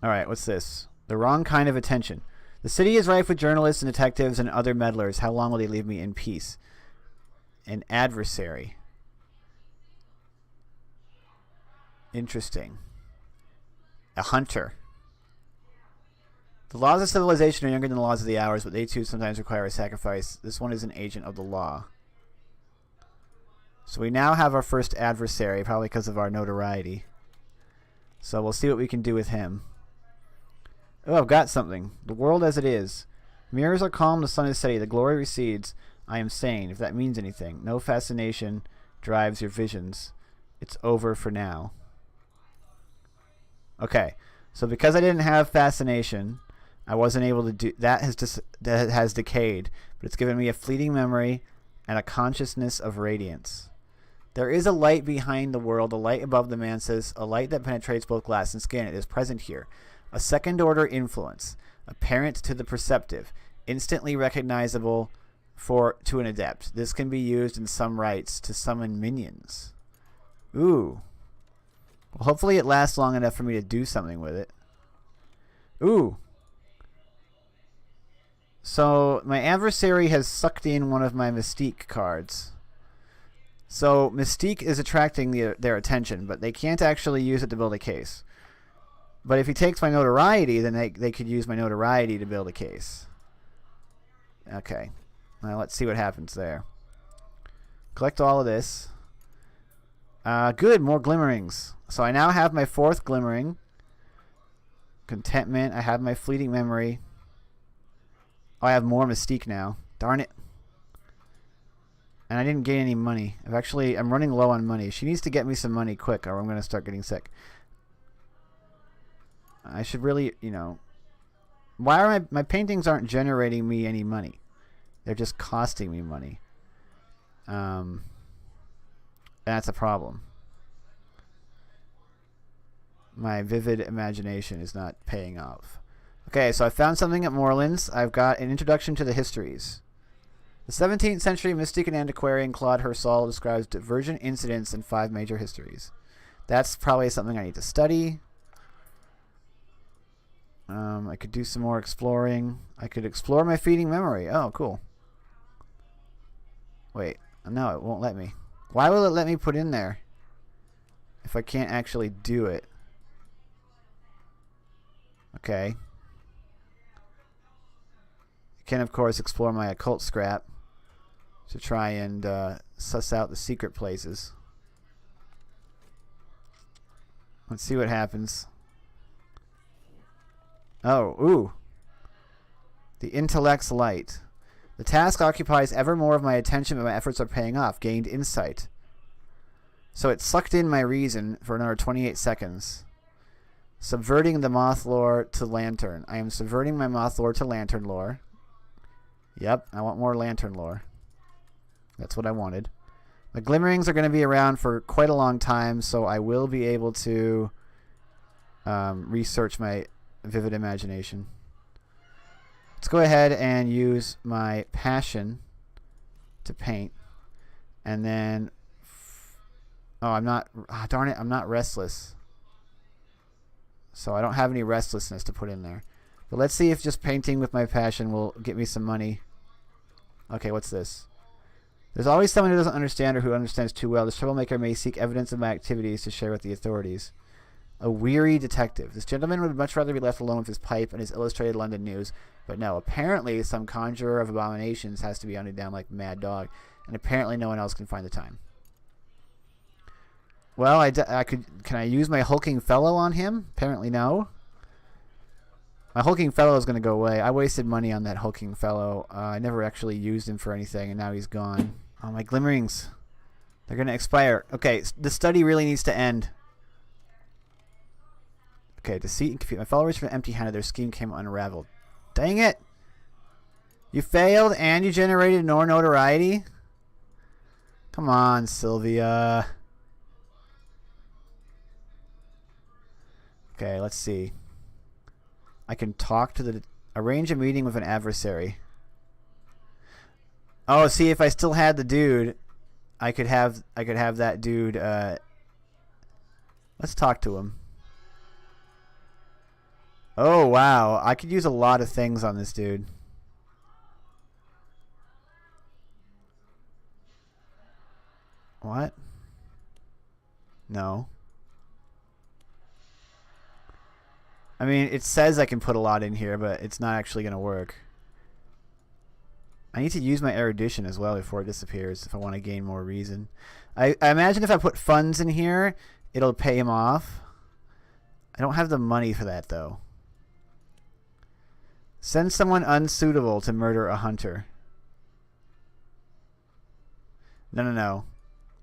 Alright, what's this? The wrong kind of attention. The city is rife with journalists and detectives and other meddlers. How long will they leave me in peace? An adversary. Interesting. A hunter. The laws of civilization are younger than the laws of the hours, but they too sometimes require a sacrifice. This one is an agent of the law. So we now have our first adversary, probably because of our notoriety. So we'll see what we can do with him. Oh, I've got something. The world as it is. Mirrors are calm, the sun is steady, the glory recedes. I am sane, if that means anything. No fascination drives your visions. It's over for now. Okay, so because I didn't have fascination, I wasn't able to do that. That has decayed, but it's given me a fleeting memory and a consciousness of radiance. There is a light behind the world, a light above the mansis, a light that penetrates both glass and skin. It is present here. A second-order influence, apparent to the perceptive, instantly recognizable to an adept. This can be used in some rites to summon minions. Ooh. Well, hopefully it lasts long enough for me to do something with it. Ooh. So my adversary has sucked in one of my Mystique cards. So Mystique is attracting their attention, but they can't actually use it to build a case. But if he takes my notoriety, then they could use my notoriety to build a case. Okay. Now let's see what happens there. Collect all of this. Good, more glimmerings. So I now have my fourth glimmering. Contentment. I have my fleeting memory. Oh, I have more Mystique now. Darn it. And I didn't gain any money. I'm running low on money. She needs to get me some money quick or I'm going to start getting sick. I should really, why are my paintings aren't generating me any money? They're just costing me money. That's a problem. My vivid imagination is not paying off. Okay, so I found something at Moreland's. I've got an introduction to the histories. The 17th century mystic and antiquarian Claude Hersal describes divergent incidents in 5 major histories. That's probably something I need to study. I could do some more exploring. I could explore my feeding memory. Oh, cool. Wait, no, it won't let me. Why will it let me put in there if I can't actually do it? Okay. I can, of course, explore my occult scrap to try and suss out the secret places. Let's see what happens. Oh, ooh. The intellect's light. The task occupies ever more of my attention, but my efforts are paying off. Gained insight. So it sucked in my reason for another 28 seconds. Subverting the moth lore to lantern. I am subverting my moth lore to lantern lore. Yep, I want more lantern lore. That's what I wanted. The glimmerings are going to be around for quite a long time, so I will be able to research my vivid imagination. Let's go ahead and use my passion to paint. And then... Oh, I'm not... Oh, darn it, I'm not restless. So I don't have any restlessness to put in there. But let's see if just painting with my passion will get me some money. Okay, what's this? There's always someone who doesn't understand or who understands too well. This troublemaker may seek evidence of my activities to share with the authorities. A weary detective. This gentleman would much rather be left alone with his pipe and his illustrated London news. But no, apparently some conjurer of abominations has to be hunted down like mad dog. And apparently no one else can find the time. Well, can I use my hulking fellow on him? Apparently no. My hulking fellow is going to go away. I wasted money on that hulking fellow. I never actually used him for anything, and now he's gone. Oh, my glimmerings. They're going to expire. Okay, the study really needs to end. Okay, deceit and confuse. My followers were empty-handed. Their scheme came unraveled. Dang it! You failed and you generated no notoriety? Come on, Sylvia. Okay, let's see. I can talk to arrange a meeting with an adversary. Oh, see, if I still had the dude, I could have that dude. Let's talk to him. Oh, wow. I could use a lot of things on this dude. What? No. I mean, it says I can put a lot in here, but it's not actually going to work. I need to use my erudition as well before it disappears if I want to gain more reason. I imagine if I put funds in here, it'll pay him off. I don't have the money for that, though. Send someone unsuitable to murder a hunter. No.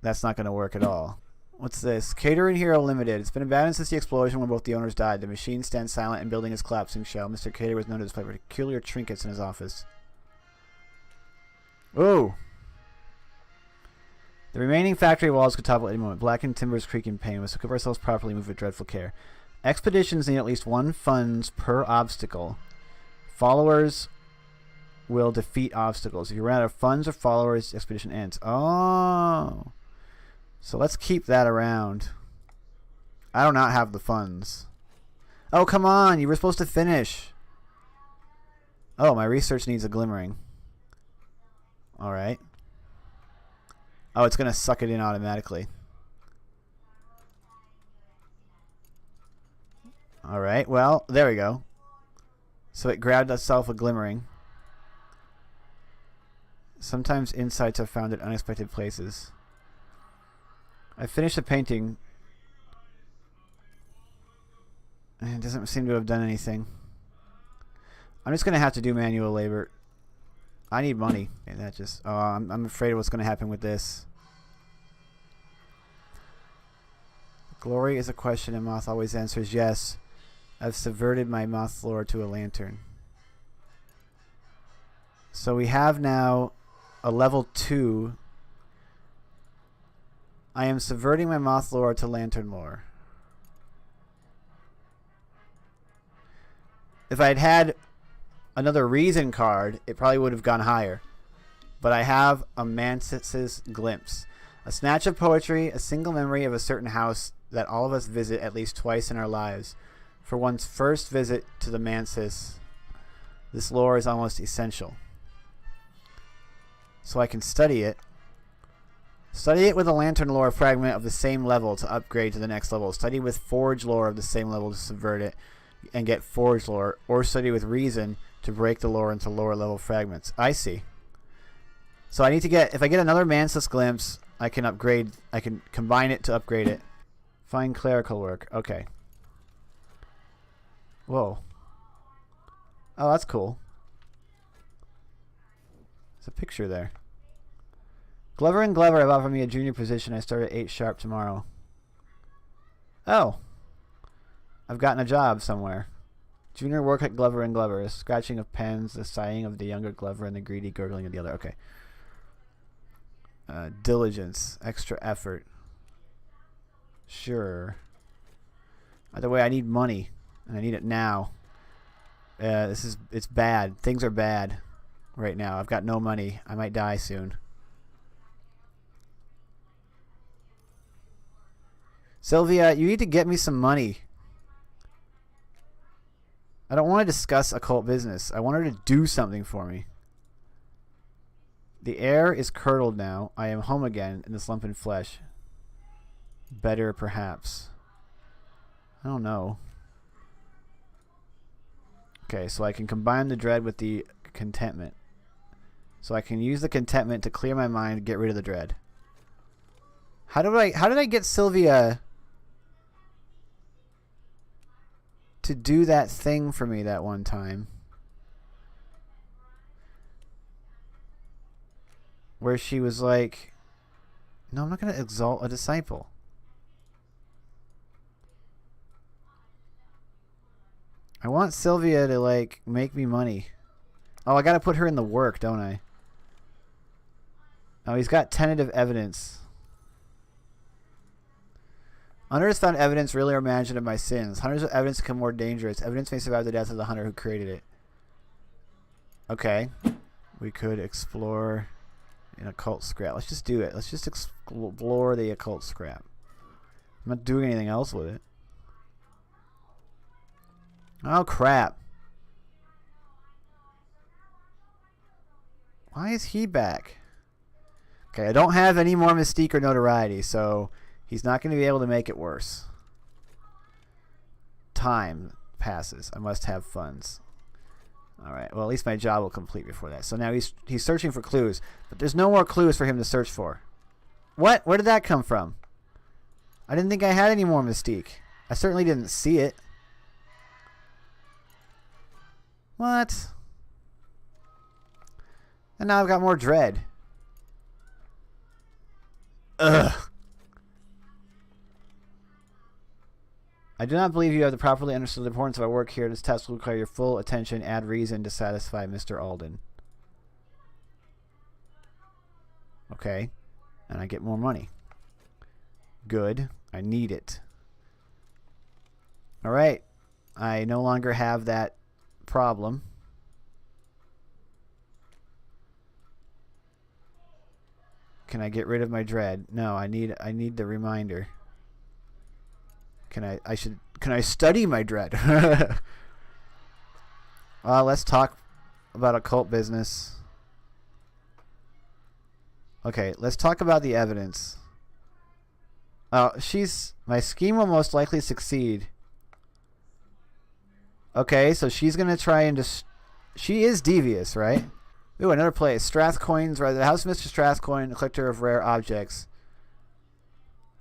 That's not going to work at all. What's this? Catering Hero Limited. It's been abandoned since the explosion when both the owners died. The machine stands silent and building his collapsing shell. Mr. Cater was known to display peculiar trinkets in his office. Ooh. The remaining factory walls could topple at any moment. Blackened timbers creak in pain. We must equip ourselves properly, move with dreadful care. Expeditions need at least 1 funds per obstacle. Followers will defeat obstacles. If you run out of funds or followers, the expedition ends. Oh. So let's keep that around. I do not have the funds. Oh, come on. You were supposed to finish. Oh, my research needs a glimmering. Alright. Oh, it's going to suck it in automatically. Alright, well, there we go. So it grabbed itself a glimmering. Sometimes insights are found in unexpected places. I finished the painting. And it doesn't seem to have done anything. I'm just going to have to do manual labor. I need money. And that just... Oh, I'm afraid of what's going to happen with this. Glory is a question, and Moth always answers yes. I've subverted my moth lore to a lantern. So we have now a level 2. I am subverting my moth lore to lantern lore. If I had had another reason card, it probably would have gone higher. But I have a Mantis's glimpse. A snatch of poetry, a single memory of a certain house that all of us visit at least twice in our lives. For one's first visit to the Mantis, this lore is almost essential. So I can study it. Study it with a lantern lore fragment of the same level to upgrade to the next level. Study with forge lore of the same level to subvert it and get forge lore. Or study with reason to break the lore into lower level fragments. I see. So I need to get... If I get another Mantis glimpse, I can upgrade... I can combine it to upgrade it. Find clerical work. Okay. Whoa. Oh, that's cool. There's a picture there. Glover and Glover have offered me a junior position. I start at 8 sharp tomorrow. Oh. I've gotten a job somewhere. Junior work at Glover and Glover. A scratching of pens, the sighing of the younger Glover, and the greedy gurgling of the other. Okay. Diligence. Extra effort. Sure. Either way, I need money. And I need it now. It's bad. Things are bad right now. I've got no money. I might die soon. Sylvia, you need to get me some money. I don't want to discuss occult business. I want her to do something for me. The air is curdled now. I am home again in this lump in flesh. Better, perhaps. I don't know. Okay, so I can combine the dread with the contentment. So I can use the contentment to clear my mind and get rid of the dread. How did I get Sylvia to do that thing for me that one time? Where she was like, no, I'm not going to exalt a disciple. I want Sylvia to, like, make me money. Oh, I got to put her in the work, don't I? Oh, he's got tentative evidence. Hunter has found evidence really or imagined of my sins. Hunters with evidence become more dangerous. Evidence may survive the death of the hunter who created it. Okay. We could explore an occult scrap. Let's just do it. Let's just explore the occult scrap. I'm not doing anything else with it. Oh, crap. Why is he back? Okay, I don't have any more mystique or notoriety, so he's not going to be able to make it worse. Time passes. I must have funds. Alright, well, at least my job will complete before that. So now he's searching for clues, but there's no more clues for him to search for. What? Where did that come from? I didn't think I had any more mystique. I certainly didn't see it. What? And now I've got more dread. Ugh. I do not believe you have properly understood the importance of our work here. This task will require your full attention. Add reason to satisfy Mr. Alden. Okay. And I get more money. Good. I need it. Alright. I no longer have that problem. Can I get rid of my dread? No, I need the reminder. Can I study my dread? Let's talk about occult business. Okay, let's talk about the evidence. My scheme will most likely succeed. Okay, so she's gonna try and she is devious, right? Ooh, another place. Strathcoins, right? The House of Mr. Strathcoin, a collector of rare objects.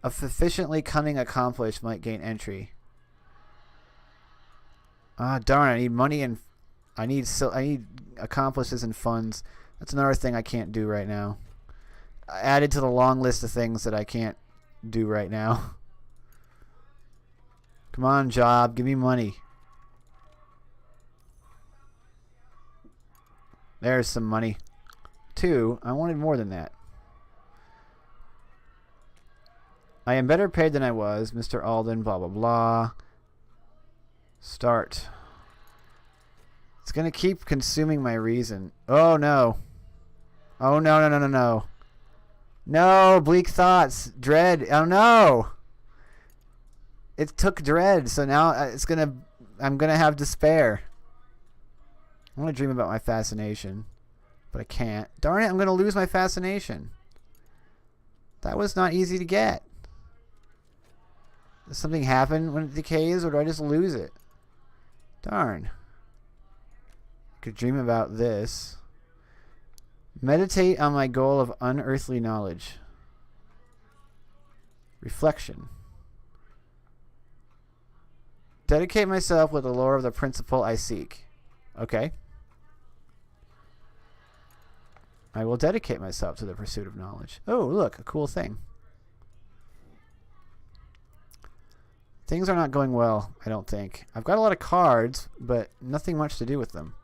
A sufficiently cunning accomplice might gain entry. Ah, darn! I need money and I need accomplices and funds. That's another thing I can't do right now. I added to the long list of things that I can't do right now. Come on, job, give me money. There's some money. 2. I wanted more than that. I am better paid than I was, Mr. Alden, blah, blah, blah. Start. It's going to keep consuming my reason. Oh, no. Oh, no, no, no, no, no. No, bleak thoughts. Dread. Oh, no. It took dread, so now I'm going to have despair. I want to dream about my fascination, but I can't. Darn it, I'm going to lose my fascination. That was not easy to get. Does something happen when it decays, or do I just lose it? Darn. I could dream about this. Meditate on my goal of unearthly knowledge. Reflection. Dedicate myself with the lore of the principle I seek. Okay. I will dedicate myself to the pursuit of knowledge. Oh, look, a cool thing. Things are not going well, I don't think. I've got a lot of cards, but nothing much to do with them.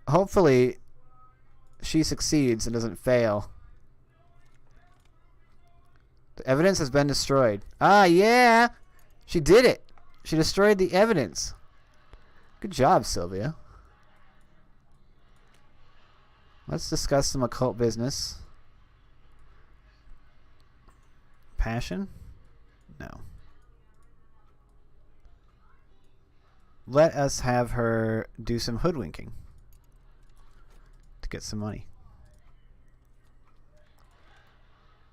Hopefully, she succeeds and doesn't fail. The evidence has been destroyed. Ah, yeah! She did it! She destroyed the evidence. Good job, Sylvia. Let's discuss some occult business. Passion? No. Let us have her do some hoodwinking to get some money.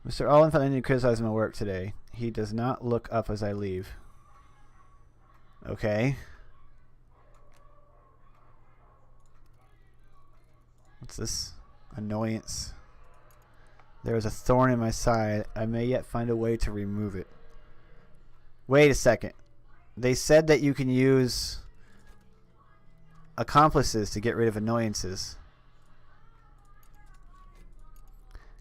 Mr. Allen found any criticizing my work today. He does not look up as I leave. Okay. What's this? Annoyance. There is a thorn in my side. I may yet find a way to remove it. Wait a second. They said that you can use accomplices to get rid of annoyances.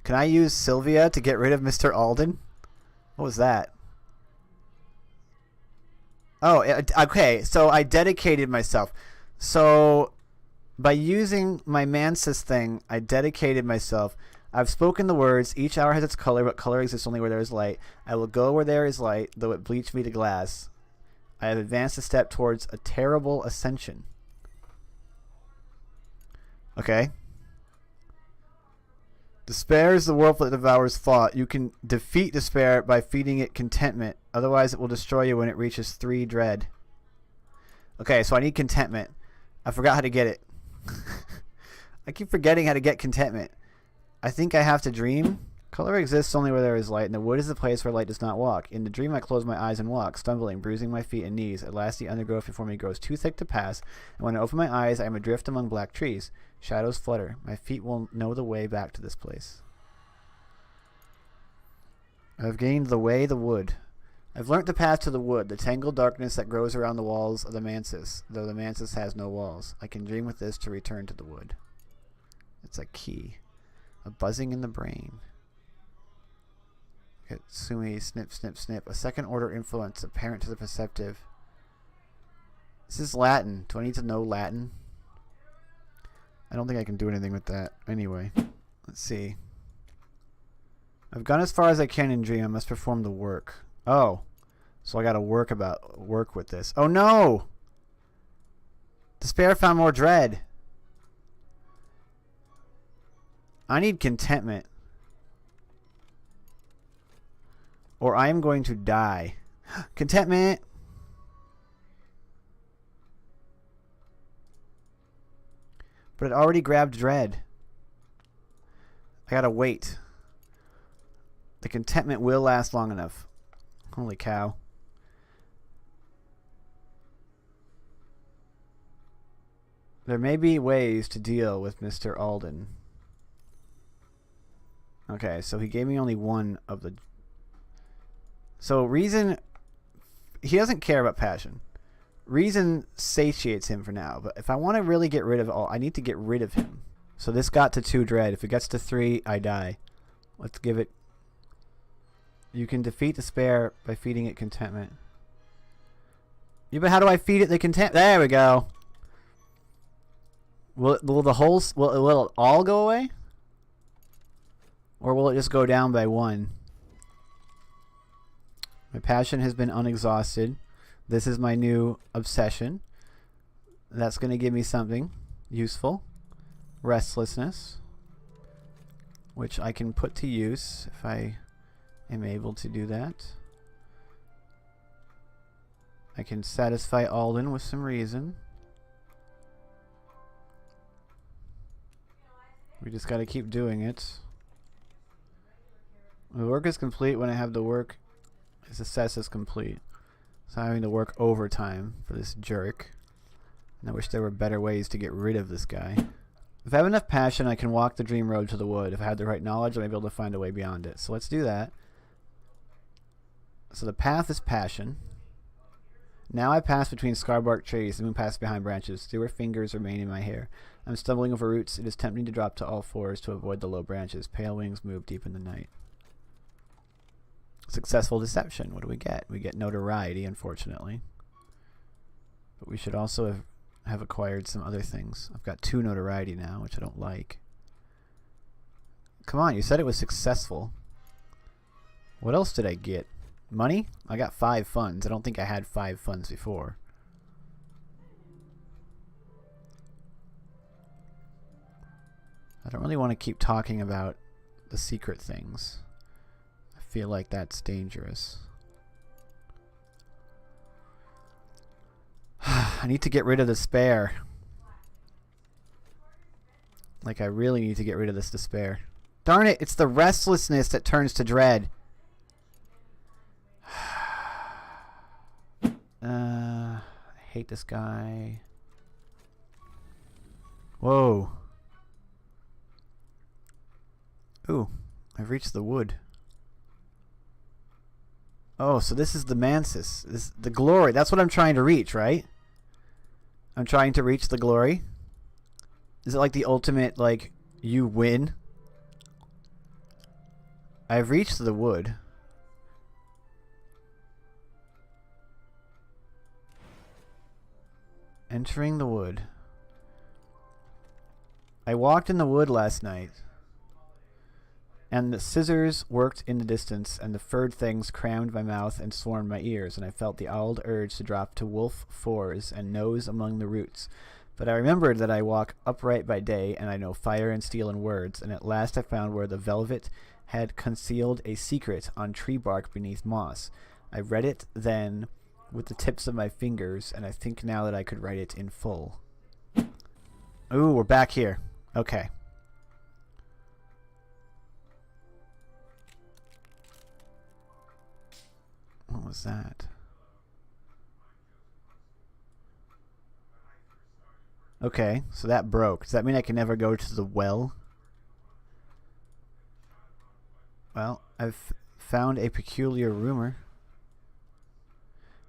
Can I use Sylvia to get rid of Mr. Alden? What was that? Oh, okay. So I dedicated myself. So by using my Mansis thing, I dedicated myself. I've spoken the words, each hour has its color, but color exists only where there is light. I will go where there is light, though it bleach me to glass. I have advanced a step towards a terrible ascension. Okay. Despair is the wolf that devours thought. You can defeat despair by feeding it contentment. Otherwise, it will destroy you when it reaches 3 dread. Okay, so I need contentment. I forgot how to get it. I keep forgetting how to get contentment. I think I have to dream. Color exists only where there is light, and the wood is the place where light does not walk. In the dream, I close my eyes and walk, stumbling, bruising my feet and knees. At last, the undergrowth before me grows too thick to pass, and when I open my eyes, I am adrift among black trees. Shadows flutter. My feet will know the way back to this place. I've gained the way, the wood. I've learnt the path to the wood, the tangled darkness that grows around the walls of the mansis, though the mansis has no walls. I can dream with this to return to the wood. It's a key. A buzzing in the brain. Kitsumi, snip, snip, snip. A second order influence apparent to the perceptive. This is Latin. Do I need to know Latin? I don't think I can do anything with that. Anyway, let's see. I've gone as far as I can in dream. I must perform the work. Oh. So I gotta work with this. Oh no! Despair found more dread. I need contentment. Or I am going to die. Contentment! But it already grabbed dread. I gotta wait. The contentment will last long enough. Holy cow. There may be ways to deal with Mr. Alden. Okay, so he gave me only one of the... So reason... He doesn't care about passion. Reason satiates him for now, but if I want to really get rid of all... I need to get rid of him. So this got to 2 dread. If it gets to 3, I die. Let's give it... You can defeat despair by feeding it contentment. Yeah, but how do I feed it the content? There we go. Will it all go away? Or will it just go down by 1? My passion has been unexhausted. This is my new obsession. That's going to give me something useful. Restlessness. Which I can put to use if I am able to do that. I can satisfy Alden with some reason. We just got to keep doing it. The work is complete when I have the work is assessed as complete. So I'm having to work overtime for this jerk. And I wish there were better ways to get rid of this guy. If I have enough passion, I can walk the dream road to the wood. If I had the right knowledge, I may be able to find a way beyond it. So let's do that. So the path is passion. Now I pass between scarbark trees. The moon passes behind branches. Fewer fingers remain in my hair. I'm stumbling over roots. It is tempting to drop to all fours to avoid the low branches. Pale wings move deep in the night. Successful deception. What do we get? We get notoriety, unfortunately. But we should also have acquired some other things. I've got 2 notoriety now, which I don't like. Come on, you said it was successful. What else did I get? Money? I got 5 funds. I don't think I had 5 funds before. I don't really want to keep talking about the secret things. I feel like that's dangerous. I need to get rid of despair. Like I really need to get rid of this despair. Darn it, it's the restlessness that turns to dread. I hate this guy. Whoa. Ooh, I've reached the wood. Oh, so this is the mansis. This the glory. That's what I'm trying to reach, right? I'm trying to reach the glory. Is it like the ultimate, like, you win? I've reached the wood. Entering the wood. I walked in the wood last night, and the scissors worked in the distance, and the furred things crammed my mouth and swarmed my ears, and I felt the owled urge to drop to wolf fours and nose among the roots. But I remembered that I walk upright by day, and I know fire and steel in words, and at last I found where the velvet had concealed a secret on tree bark beneath moss. I read it then with the tips of my fingers, and I think now that I could write it in full. Ooh, we're back here. Okay. What was that? Okay, so that broke. Does that mean I can never go to the well? Well, I've found a peculiar rumor.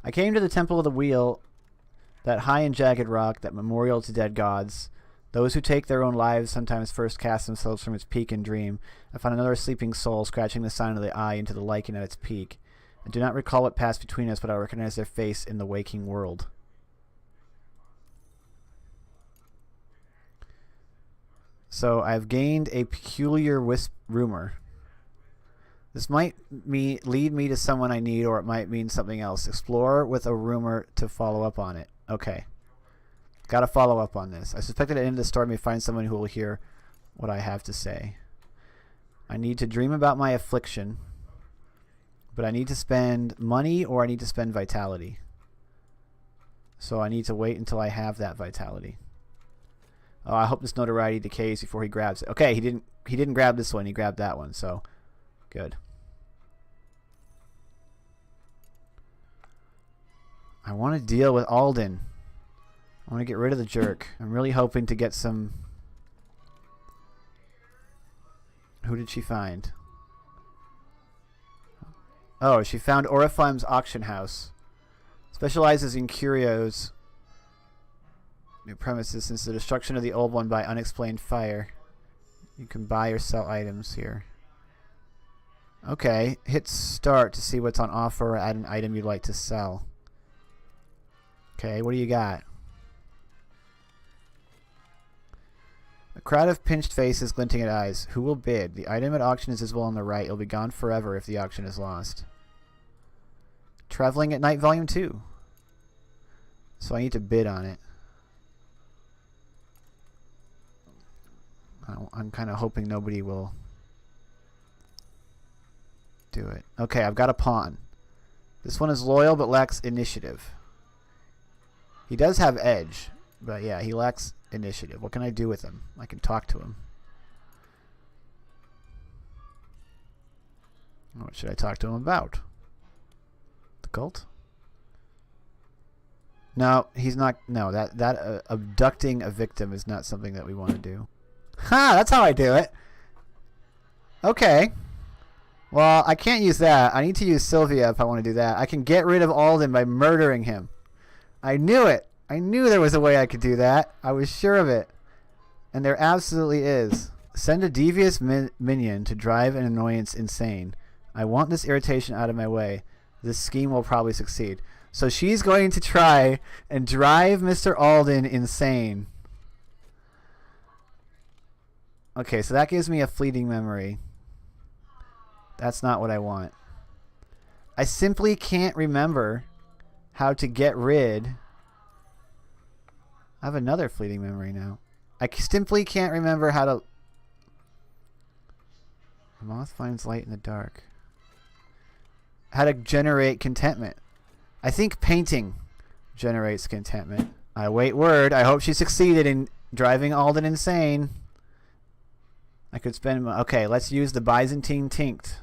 I came to the Temple of the Wheel, that high and jagged rock, that memorial to dead gods. Those who take their own lives sometimes first cast themselves from its peak and dream. I found another sleeping soul scratching the sign of the eye into the lichen at its peak. I do not recall what passed between us, but I recognize their face in the waking world. So I've gained a peculiar rumor. This might lead me to someone I need, or it might mean something else. Explore with a rumor to follow up on it. Okay. Gotta follow up on this. I suspect that at the end of the story I may find someone who will hear what I have to say. I need to dream about my affliction, but I need to spend money or I need to spend vitality. So I need to wait until I have that vitality. Oh, I hope this notoriety decays before he grabs it. Okay, he didn't grab this one. He grabbed that one. So, good. I want to deal with Alden. I want to get rid of the jerk. I'm really hoping to get some... Who did she find? Oh, she found Oriflame's auction house. Specializes in curios. New premises. Since the destruction of the old one by unexplained fire, you can buy or sell items here. Okay, hit start to see what's on offer or add an item you'd like to sell. Okay, what do you got? A crowd of pinched faces, glinting at eyes. Who will bid? The item at auction is visible on the right. It'll be gone forever if the auction is lost. Traveling at Night Volume 2. So I need to bid on it. I'm kind of hoping nobody will do it. Okay, I've got a pawn. This one is loyal but lacks initiative. He does have edge, but yeah, he lacks initiative. What can I do with him? I can talk to him. What should I talk to him about? The cult? No, he's not. No, that abducting a victim is not something that we want to do. Ha! That's how I do it. Okay. Well, I can't use that. I need to use Sylvia if I want to do that. I can get rid of Alden by murdering him. I knew it. I knew there was a way I could do that. I was sure of it. And there absolutely is. Send a devious minion to drive an annoyance insane. I want this irritation out of my way. This scheme will probably succeed. So she's going to try and drive Mr. Alden insane. Okay, so that gives me a fleeting memory. That's not what I want. I simply can't remember how to get rid... I have another fleeting memory now. I simply can't remember how to... The moth finds light in the dark. How to generate contentment. I think painting generates contentment. I wait word. I hope she succeeded in driving Alden insane. I could spend... Okay, let's use the Byzantine Tinct.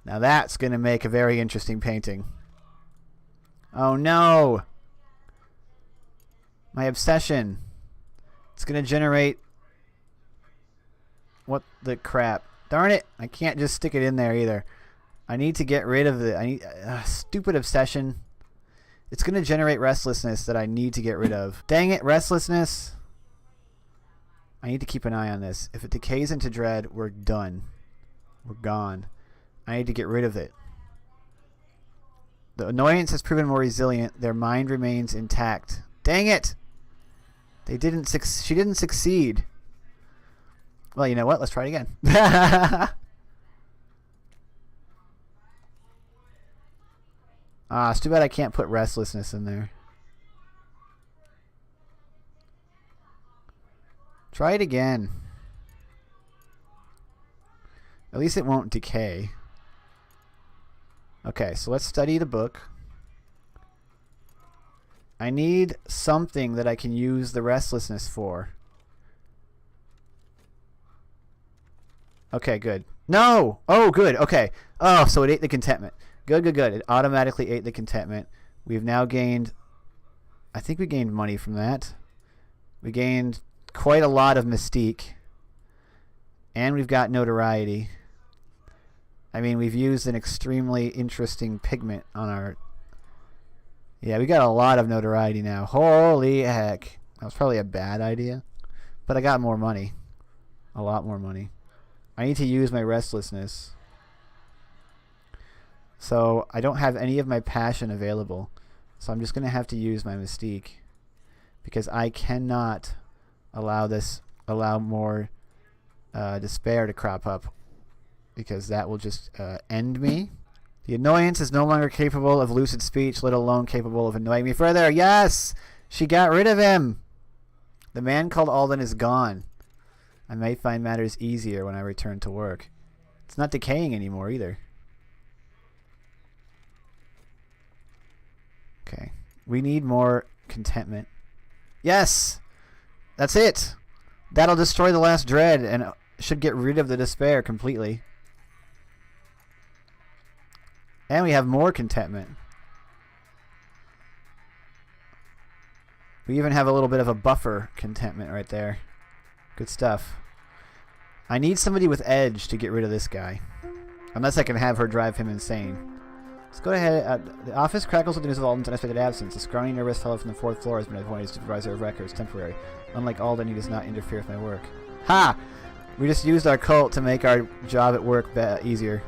Now that's going to make a very interesting painting. Oh no! My obsession. It's going to generate... What the crap? Darn it! I can't just stick it in there either. I need to get rid of the... I need stupid obsession. It's going to generate restlessness that I need to get rid of. Dang it, restlessness! I need to keep an eye on this. If it decays into dread, we're done. We're gone. I need to get rid of it. The annoyance has proven more resilient. Their mind remains intact. Dang it! They didn't. She didn't succeed. Well, you know what? Let's try it again. It's too bad I can't put restlessness in there. Try it again. At least it won't decay. Okay, so let's study the book. I need something that I can use the restlessness for. Okay, good. No! Oh, good. Okay. Oh, so it ate the contentment. Good, good, good. It automatically ate the contentment. We've now gained... I think we gained money from that. We gained quite a lot of mystique. And we've got notoriety. I mean, we've used an extremely interesting pigment on our... Yeah, we got a lot of notoriety now. Holy heck. That was probably a bad idea. But I got more money. A lot more money. I need to use my restlessness. So I don't have any of my passion available. So I'm just going to have to use my mystique. Because I cannot allow more despair to crop up. Because that will just end me. The annoyance is no longer capable of lucid speech, let alone capable of annoying me further. Yes! She got rid of him! The man called Alden is gone. I may find matters easier when I return to work. It's not decaying anymore either. Okay. We need more contentment. Yes! That's it! That'll destroy the last dread and should get rid of the despair completely. And we have more contentment. We even have a little bit of a buffer contentment right there. Good stuff. I need somebody with edge to get rid of this guy. Unless I can have her drive him insane. Let's go ahead. The office crackles with the news of Alden's unexpected absence. A scrawny, nervous fellow from the 4th floor has been appointed as supervisor of records, temporary. Unlike Alden, he does not interfere with my work. Ha! We just used our cult to make our job at work easier.